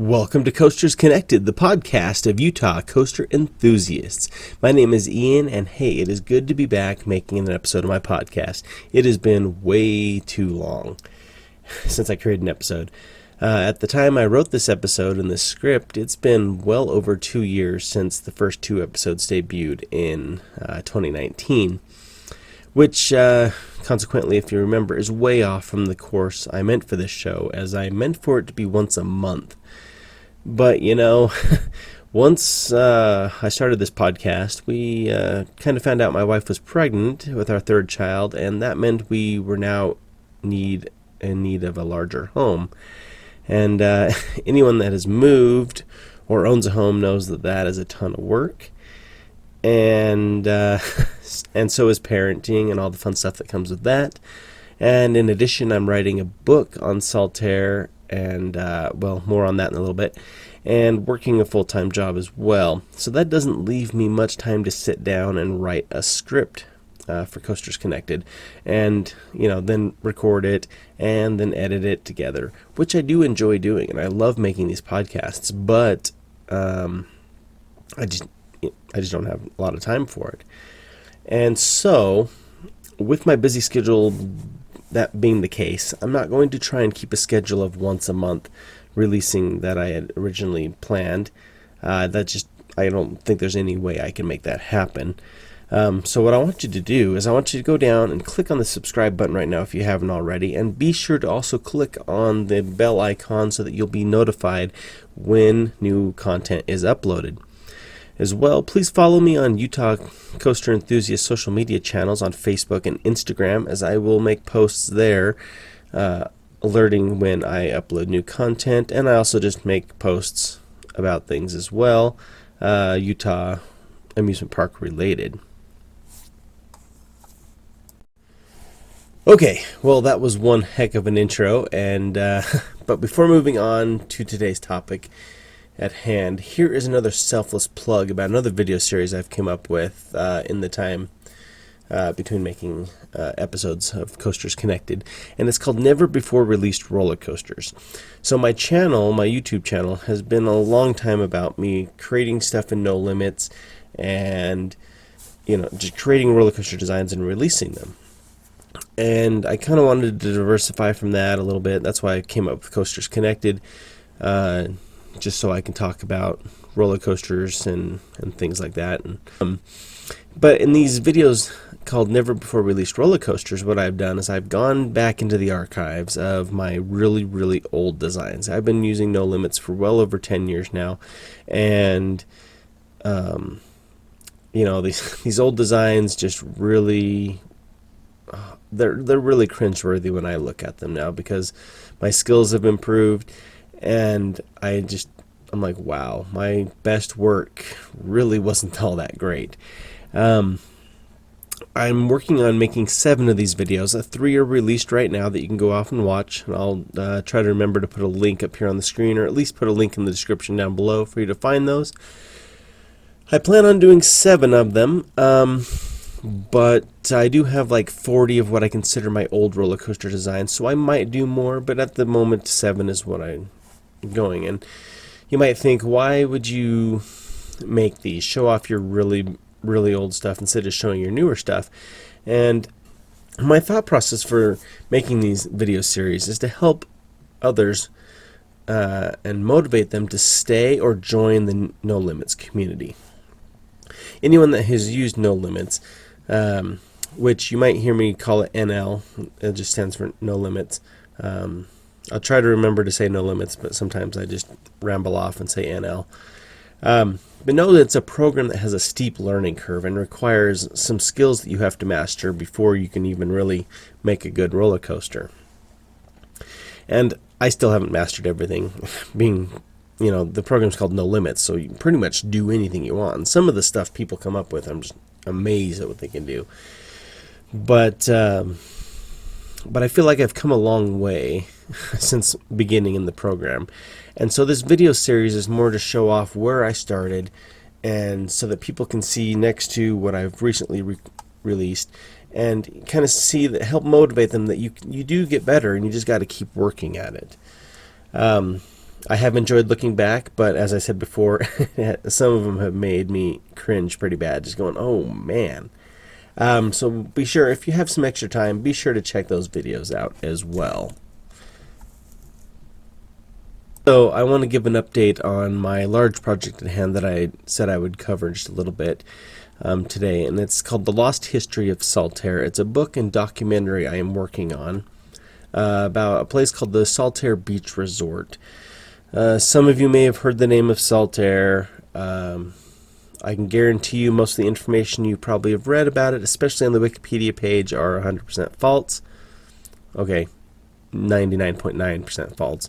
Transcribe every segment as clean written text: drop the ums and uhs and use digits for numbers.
Welcome to Coasters Connected, the podcast of Utah coaster enthusiasts. My name is Ian, and hey, it is good to be back making an episode of my podcast. It has been way too long since I created an episode. At the time I wrote this episode and this script, it's been well over 2 years since the first 2 episodes debuted in 2019, which consequently, if you remember, is way off from the course I meant for this show, as I meant for it to be once a month. But, you know, once I started this podcast, we kind of found out my wife was pregnant with our third child, and that meant we were now in need of a larger home. And anyone that has moved or owns a home knows that that is a ton of work. And so is parenting and all the fun stuff that comes with that. And in addition, I'm writing a book on Saltaire, and more on that in a little bit, and working a full-time job as well. So that doesn't leave me much time to sit down and write a script for Coasters Connected, and then record it and then edit it together, which I do enjoy doing, and I love making these podcasts, but I just don't have a lot of time for it. And so, with my busy schedule, that being the case, I'm not going to try and keep a schedule of once a month releasing that I had originally planned. I don't think there's any way I can make that happen. So what I want you to do is I want you to go down and click on the subscribe button right now if you haven't already, and be sure to also click on the bell icon so that you'll be notified when new content is uploaded. As well, please follow me on Utah Coaster Enthusiast social media channels on Facebook and Instagram, as I will make posts there alerting when I upload new content, and I also just make posts about things as well, Utah amusement park related. Okay, well, that was one heck of an intro, and but before moving on to today's topic at hand, here is another selfless plug about another video series I've come up with in the time between making episodes of Coasters Connected, and it's called Never Before Released Roller Coasters. So my channel, my YouTube channel, has been a long time about me creating stuff in No Limits, and just creating roller coaster designs and releasing them. And I kind of wanted to diversify from that a little bit. That's why I came up with Coasters Connected, just so I can talk about roller coasters and things like that. But in these videos called Never Before Released Roller Coasters, what I've done is I've gone back into the archives of my really, really old designs. I've been using No Limits for well over 10 years now, and these old designs just really they're really cringeworthy when I look at them now, because my skills have improved, and I'm like, wow, my best work really wasn't all that great. I'm working on making 7 of these videos. 3 are released right now that you can go off and watch, and I'll try to remember to put a link up here on the screen, or at least put a link in the description down below for you to find those. I plan on doing 7 of them, but I do have like 40 of what I consider my old roller coaster designs, so I might do more, but at the moment 7 is what I'm going. And you might think, why would you make these? Show off your really, really old stuff instead of showing your newer stuff. And my thought process for making these video series is to help others and motivate them to stay or join the No Limits community. Anyone that has used No Limits, which you might hear me call it NL, it just stands for No Limits. I'll try to remember to say No Limits, but sometimes I just ramble off and say NL. But know that it's a program that has a steep learning curve and requires some skills that you have to master before you can even really make a good roller coaster. And I still haven't mastered everything, being, the program's called No Limits, so you can pretty much do anything you want. And some of the stuff people come up with, I'm just amazed at what they can do. But I feel like I've come a long way since beginning in the program. And so this video series is more to show off where I started, and so that people can see next to what I've recently released, and kind of see that, help motivate them that you do get better, and you just got to keep working at it. I have enjoyed looking back, but as I said before, some of them have made me cringe pretty bad, just going, oh man. So be sure, if you have some extra time, be sure to check those videos out as well. So I want to give an update on my large project at hand that I said I would cover just a little bit today, and it's called The Lost History of Saltaire. It's a book and documentary I am working on about a place called the Saltaire Beach Resort. Some of you may have heard the name of Saltaire. I can guarantee you most of the information you probably have read about it, especially on the Wikipedia page, are 100% false. Okay, 99.9% false.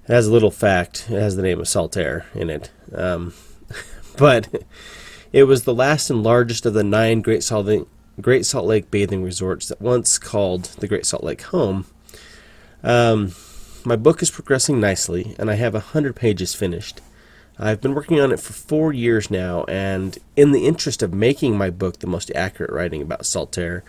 It has a little fact. It has the name of Saltaire in it. But it was the last and largest of the 9 Great Salt Lake bathing resorts that once called the Great Salt Lake home. My book is progressing nicely, and I have 100 pages finished. I've been working on it for 4 years now, and in the interest of making my book the most accurate writing about Saltaire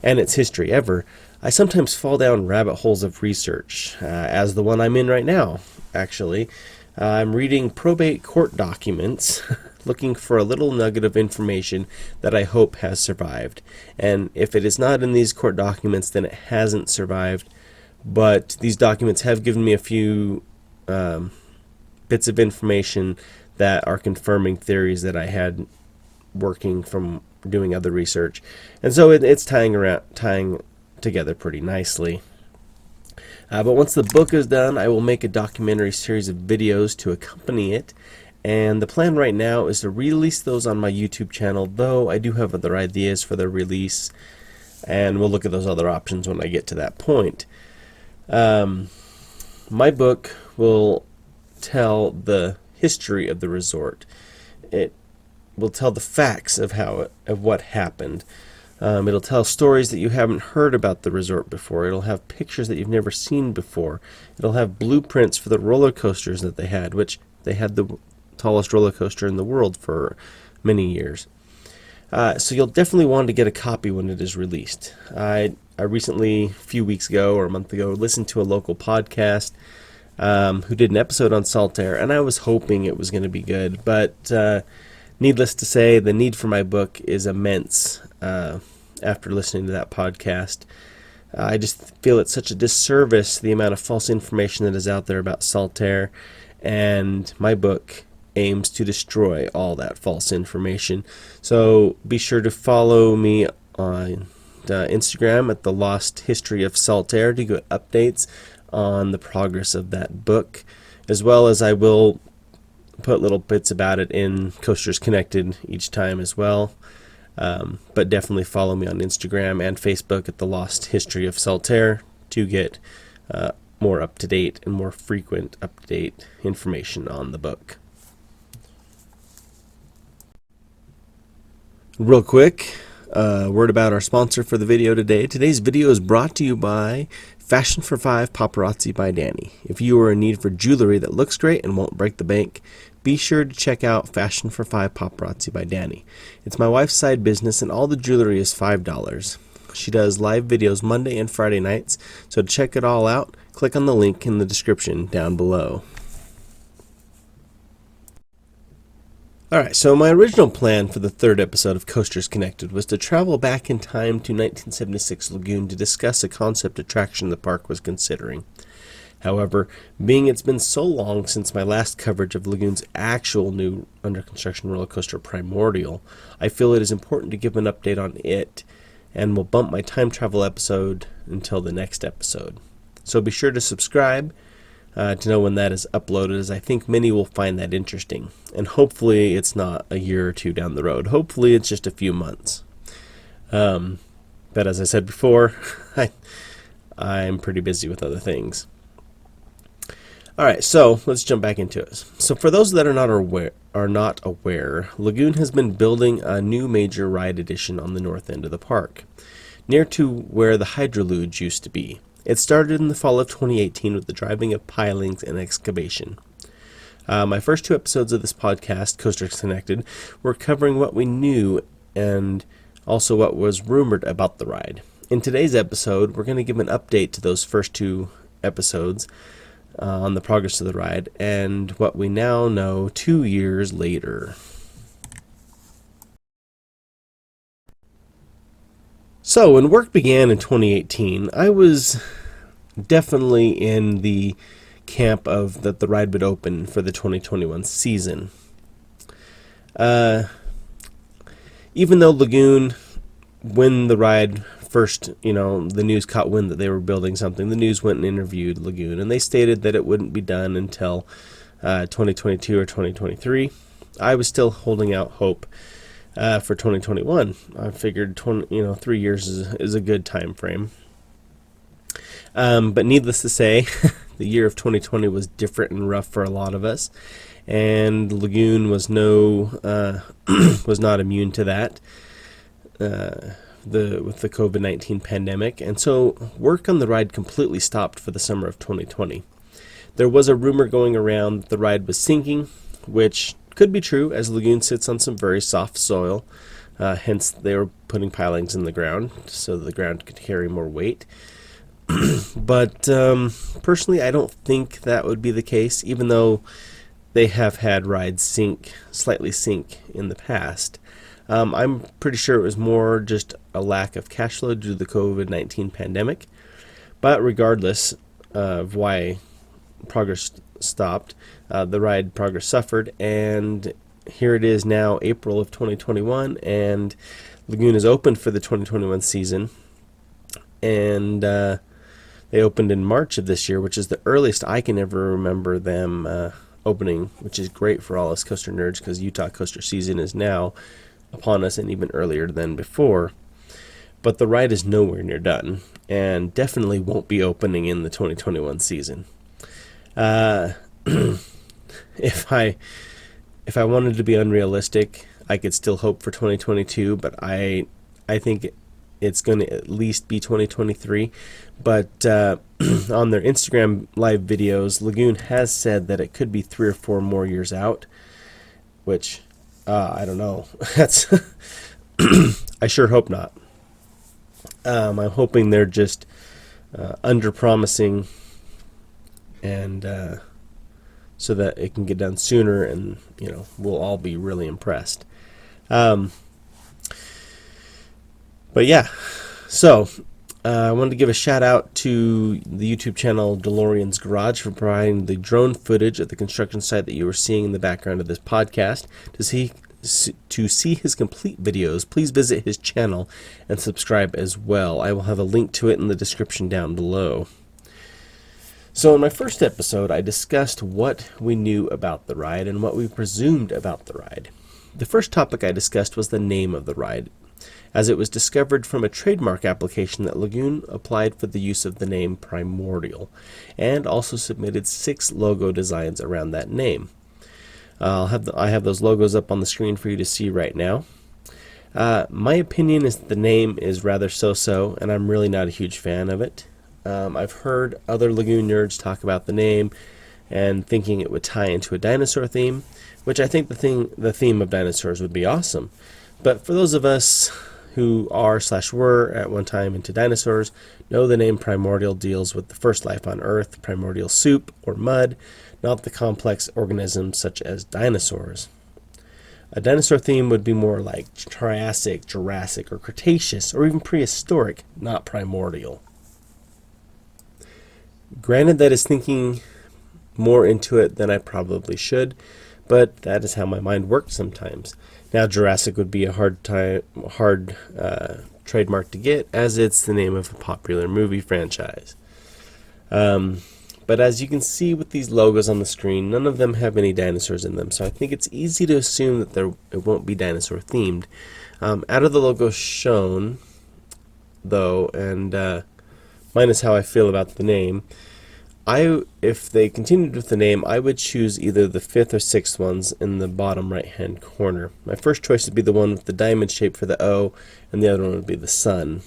and its history ever, I sometimes fall down rabbit holes of research, as the one I'm in right now, actually. I'm reading probate court documents, looking for a little nugget of information that I hope has survived. And if it is not in these court documents, then it hasn't survived. But these documents have given me a few bits of information that are confirming theories that I had working from doing other research. And so it's tying together pretty nicely. But once the book is done, I will make a documentary series of videos to accompany it, and the plan right now is to release those on my YouTube channel, though I do have other ideas for their release, and we'll look at those other options when I get to that point. My book will tell the history of the resort. It will tell the facts of what happened. It'll tell stories that you haven't heard about the resort before. It'll have pictures that you've never seen before. It'll have blueprints for the roller coasters that they had, which they had the tallest roller coaster in the world for many years. So you'll definitely want to get a copy when it is released. I recently, a few weeks ago or a month ago, listened to a local podcast who did an episode on Saltaire, and I was hoping it was going to be good, but needless to say, the need for my book is immense after listening to that podcast. I just feel it's such a disservice, the amount of false information that is out there about Saltaire, and my book aims to destroy all that false information. So be sure to follow me on Instagram at The Lost History of Saltaire to get updates on the progress of that book, as well as I will put little bits about it in Coasters Connected each time as well. But definitely follow me on Instagram and Facebook at The Lost History of Saltaire to get more up-to-date and more frequent up-to-date information on the book. Real quick, word about our sponsor for the video today. Today's video is brought to you by Fashion for 5 Paparazzi by Danny. If you are in need for jewelry that looks great and won't break the bank, be sure to check out Fashion for 5 Paparazzi by Danny. It's my wife's side business, and all the jewelry is $5. She does live videos Monday and Friday nights, so to check it all out, click on the link in the description down below. Alright, so my original plan for the 3rd episode of Coasters Connected was to travel back in time to 1976 Lagoon to discuss a concept attraction the park was considering. However, being it's been so long since my last coverage of Lagoon's actual new under-construction roller coaster Primordial, I feel it is important to give an update on it, and will bump my time travel episode until the next episode. So be sure to subscribe to know when that is uploaded, as I think many will find that interesting. And hopefully it's not a year or two down the road. Hopefully it's just a few months. But as I said before, I'm pretty busy with other things. Alright, so let's jump back into it. So for those that are not aware, Lagoon has been building a new major ride addition on the north end of the park, near to where the Hydroluge used to be. It started in the fall of 2018 with the driving of pilings and excavation. My first 2 episodes of this podcast, Coasters Connected, were covering what we knew and also what was rumored about the ride. In today's episode, we're going to give an update to those first 2 episodes on the progress of the ride and what we now know 2 years later. So when work began in 2018, I was definitely in the camp of that the ride would open for the 2021 season. Even though Lagoon, when the ride first, the news caught wind that they were building something, the news went and interviewed Lagoon, and they stated that it wouldn't be done until 2022 or 2023. I was still holding out hope for 2021. I figured 3 years is a good time frame. But needless to say, the year of 2020 was different and rough for a lot of us, and Lagoon was was not immune to that. With the COVID-19 pandemic, and so work on the ride completely stopped for the summer of 2020. There was a rumor going around that the ride was sinking, which could be true, as Lagoon sits on some very soft soil. Hence, they were putting pilings in the ground so the ground could carry more weight. But personally, I don't think that would be the case, even though they have had rides slightly sink in the past. I'm pretty sure it was more just a lack of cash flow due to the COVID-19 pandemic. But regardless of why progress stopped, the ride progress suffered, and here it is now, April of 2021, and Lagoon is open for the 2021 season, and they opened in March of this year, which is the earliest I can ever remember them opening, which is great for all us coaster nerds because Utah coaster season is now upon us and even earlier than before. But the ride is nowhere near done and definitely won't be opening in the 2021 season. If I wanted to be unrealistic, I could still hope for 2022, but I think it's going to at least be 2023. But on their Instagram live videos, Lagoon has said that it could be 3 or 4 more years out, which I don't know. That's I sure hope not. I'm hoping they're just under-promising, and so that it can get done sooner, and we'll all be really impressed. But yeah, so I wanted to give a shout out to the YouTube channel DeLorean's Garage for providing the drone footage of the construction site that you were seeing in the background of this podcast. To see his complete videos, please visit his channel and subscribe as well. I will have a link to it in the description down below. So in my first episode, I discussed what we knew about the ride and what we presumed about the ride. The first topic I discussed was the name of the ride, as it was discovered from a trademark application that Lagoon applied for the use of the name Primordial, and also submitted 6 logo designs around that name. I have those logos up on the screen for you to see right now. My opinion is that the name is rather so-so, and I'm really not a huge fan of it. I've heard other Lagoon nerds talk about the name and thinking it would tie into a dinosaur theme, which I think the theme of dinosaurs would be awesome. But for those of us who are/were at one time into dinosaurs, know the name Primordial deals with the first life on Earth, primordial soup or mud, not the complex organisms such as dinosaurs. A dinosaur theme would be more like Triassic, Jurassic, or Cretaceous, or even prehistoric, not primordial. Granted, that is thinking more into it than I probably should, but that is how my mind works sometimes. Now, Jurassic would be a hard trademark to get, as it's the name of a popular movie franchise. But as you can see with these logos on the screen, none of them have any dinosaurs in them, so I think it's easy to assume that it won't be dinosaur themed. Out of the logos shown, though, and minus how I feel about the name, if they continued with the name, I would choose either the 5th or 6th ones in the bottom right-hand corner. My first choice would be the one with the diamond shape for the O, and the other one would be the sun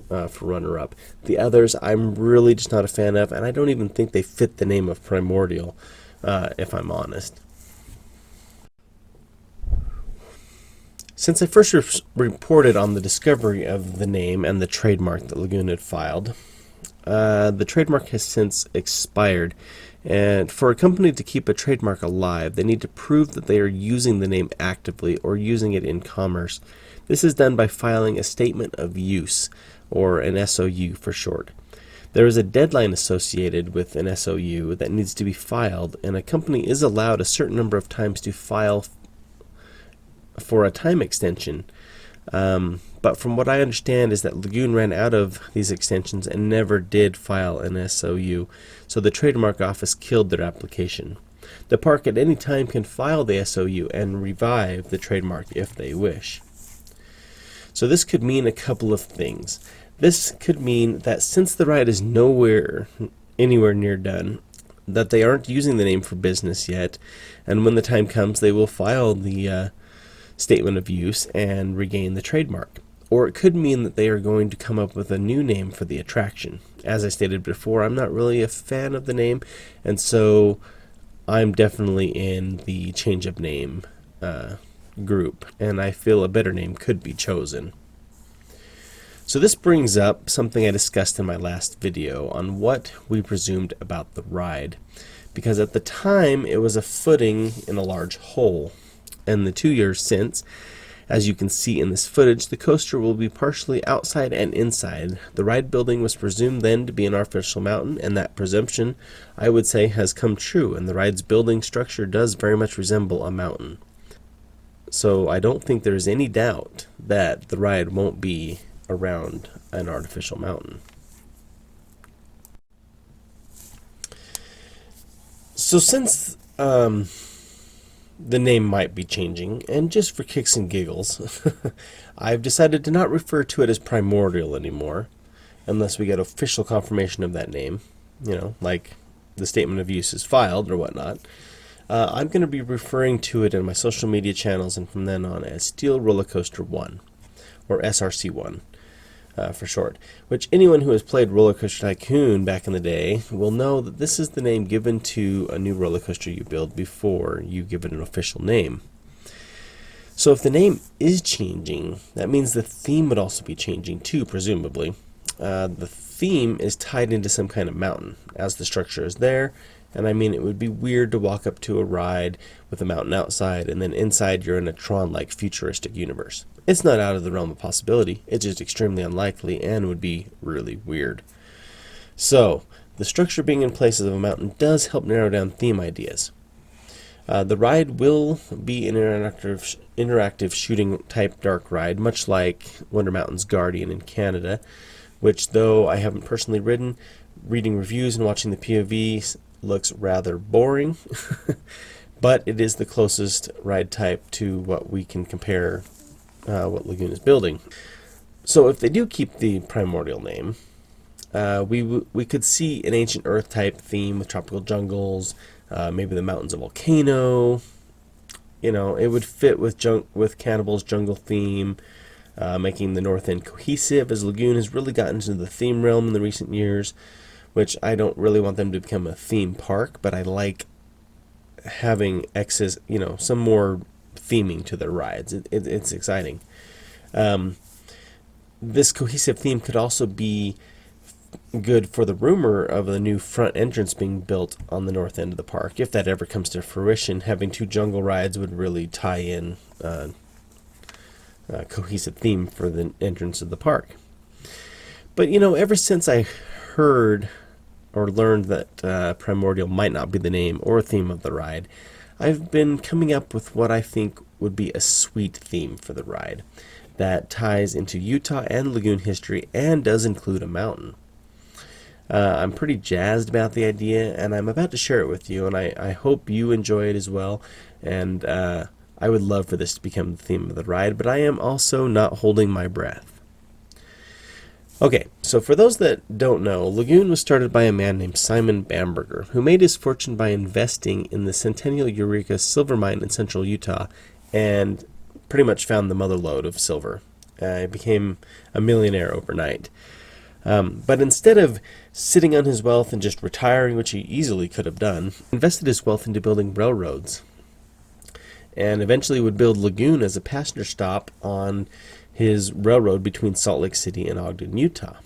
for runner-up. The others, I'm really just not a fan of, and I don't even think they fit the name of Primordial, if I'm honest. Since I first reported on the discovery of the name and the trademark that Lagoon had filed, The trademark has since expired, and for a company to keep a trademark alive, they need to prove that they are using the name actively or using it in commerce. This is done by filing a statement of use, or an SOU for short. There is a deadline associated with an SOU that needs to be filed, and a company is allowed a certain number of times to file for a time extension. But from what I understand is that Lagoon ran out of these extensions and never did file an SOU, so the trademark office killed their application. The park at any time can file the SOU and revive the trademark if they wish. So this could mean a couple of things. This could mean that since the ride is anywhere near done, that they aren't using the name for business yet, and when the time comes they will file the statement of use and regain the trademark. Or it could mean that they are going to come up with a new name for the attraction. As I stated before, I'm not really a fan of the name, and so I'm definitely in the change of name group, and I feel a better name could be chosen. So this brings up something I discussed in my last video on what we presumed about the ride, because at the time it was a footing in a large hole, and the 2 years since, as you can see in this footage, the coaster will be partially outside and inside. The ride building was presumed then to be an artificial mountain, and that presumption, I would say, has come true, and the ride's building structure does very much resemble a mountain. So I don't think there's any doubt that the ride won't be around an artificial mountain. So since the name might be changing, and just for kicks and giggles, I've decided to not refer to it as Primordial anymore, unless we get official confirmation of that name, like the statement of use is filed or whatnot. I'm going to be referring to it in my social media channels and from then on as Steel Roller Coaster 1, or SRC1 for short, which anyone who has played Roller Coaster Tycoon back in the day will know that this is the name given to a new roller coaster you build before you give it an official name. So if the name is changing, that means the theme would also be changing too, presumably. The theme is tied into some kind of mountain, as the structure is there, and I mean it would be weird to walk up to a ride with a mountain outside and then inside you're in a Tron-like futuristic universe. It's not out of the realm of possibility, it's just extremely unlikely and would be really weird. So, the structure being in place of a mountain does help narrow down theme ideas. The ride will be an interactive shooting type dark ride, much like Wonder Mountain's Guardian in Canada, which, though I haven't personally ridden, reading reviews and watching the POV looks rather boring, but it is the closest ride type to what we can compare what Lagoon is building. So if they do keep the Primordial name, we could see an ancient Earth type theme with tropical jungles, maybe the mountains of volcano. It would fit with Cannibal's jungle theme, making the North End cohesive, as Lagoon has really gotten into the theme realm in the recent years, which I don't really want them to become a theme park, but I like having excess, some more theming to their rides. It's exciting. This cohesive theme could also be good for the rumor of a new front entrance being built on the north end of the park. If that ever comes to fruition, having two jungle rides would really tie in a cohesive theme for the entrance of the park. But ever since I heard or learned that Primordial might not be the name or theme of the ride, I've been coming up with what I think would be a sweet theme for the ride that ties into Utah and Lagoon history and does include a mountain. I'm pretty jazzed about the idea, and I'm about to share it with you, and I hope you enjoy it as well, and I would love for this to become the theme of the ride, but I am also not holding my breath. Okay, so for those that don't know, Lagoon was started by a man named Simon Bamberger, who made his fortune by investing in the Centennial Eureka silver mine in central Utah, and pretty much found the mother lode of silver. He became a millionaire overnight. But instead of sitting on his wealth and just retiring, which he easily could have done, invested his wealth into building railroads, and eventually would build Lagoon as a passenger stop on his railroad between Salt Lake City and Ogden, Utah.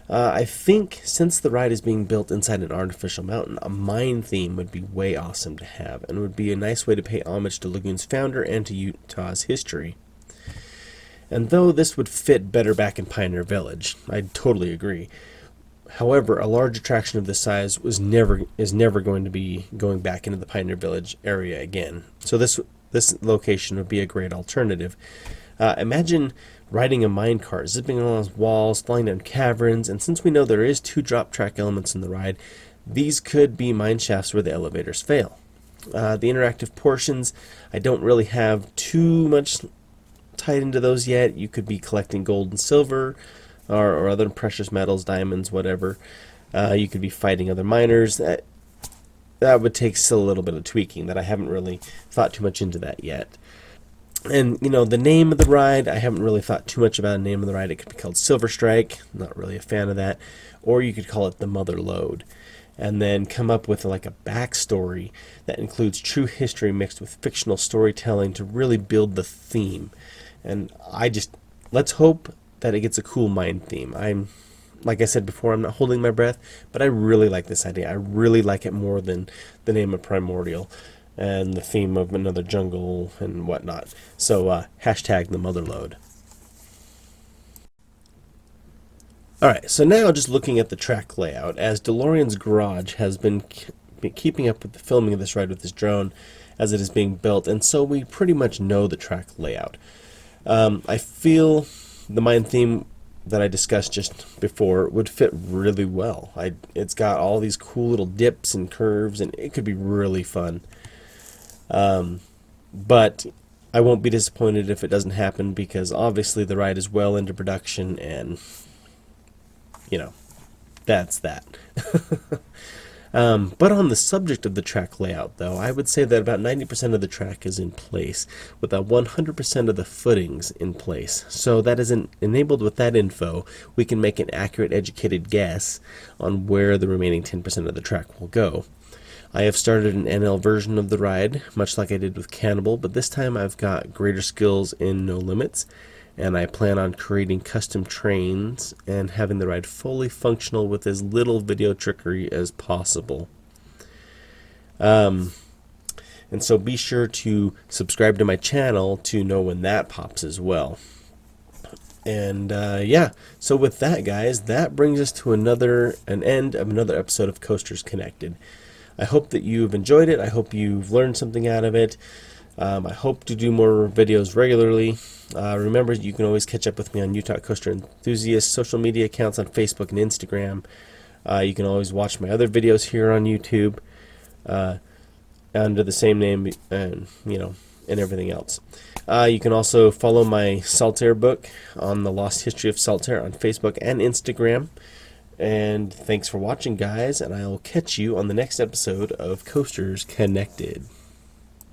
I think since the ride is being built inside an artificial mountain, a mine theme would be way awesome to have, and would be a nice way to pay homage to Lagoon's founder and to Utah's history. And though this would fit better back in Pioneer Village, I totally agree. However, a large attraction of this size is never going to be going back into the Pioneer Village area again. So this location would be a great alternative. Imagine riding a minecart, zipping along walls, flying down caverns, and since we know there is 2 drop track elements in the ride, these could be mine shafts where the elevators fail. The interactive portions, I don't really have too much tied into those yet. You could be collecting gold and silver, or other precious metals, diamonds, whatever. You could be fighting other miners. That would take still a little bit of tweaking, that I haven't really thought too much into that yet. And, the name of the ride, I haven't really thought too much about the name of the ride. It could be called Silver Strike. Not really a fan of that. Or you could call it the Mother Lode. And then come up with like a backstory that includes true history mixed with fictional storytelling to really build the theme. And let's hope that it gets a cool mine theme. Like I said before, I'm not holding my breath, but I really like this idea. I really like it more than the name of Primordial and the theme of another jungle and whatnot. So hashtag the Mother Lode. Alright, so now just looking at the track layout, as DeLorean's Garage has been keeping up with the filming of this ride with his drone as it is being built, and so we pretty much know the track layout. I feel the mine theme that I discussed just before would fit really well. It's got all these cool little dips and curves, and it could be really fun. But I won't be disappointed if it doesn't happen, because obviously the ride is well into production, and that's that. But on the subject of the track layout, though, I would say that about 90% of the track is in place, with 100% of the footings in place. So that is enabled with that info, we can make an accurate, educated guess on where the remaining 10% of the track will go. I have started an NL version of the ride, much like I did with Cannibal, but this time I've got greater skills in No Limits, and I plan on creating custom trains and having the ride fully functional with as little video trickery as possible. And so be sure to subscribe to my channel to know when that pops as well. And so with that, guys, that brings us to an end of another episode of Coasters Connected. I hope that you've enjoyed it. I hope you've learned something out of it. I hope to do more videos regularly. Remember, you can always catch up with me on Utah Coaster Enthusiast social media accounts on Facebook and Instagram. You can always watch my other videos here on YouTube under the same name, and everything else. You can also follow my Saltaire book on the lost history of Saltaire on Facebook and Instagram. And thanks for watching, guys, and I'll catch you on the next episode of Coasters Connected.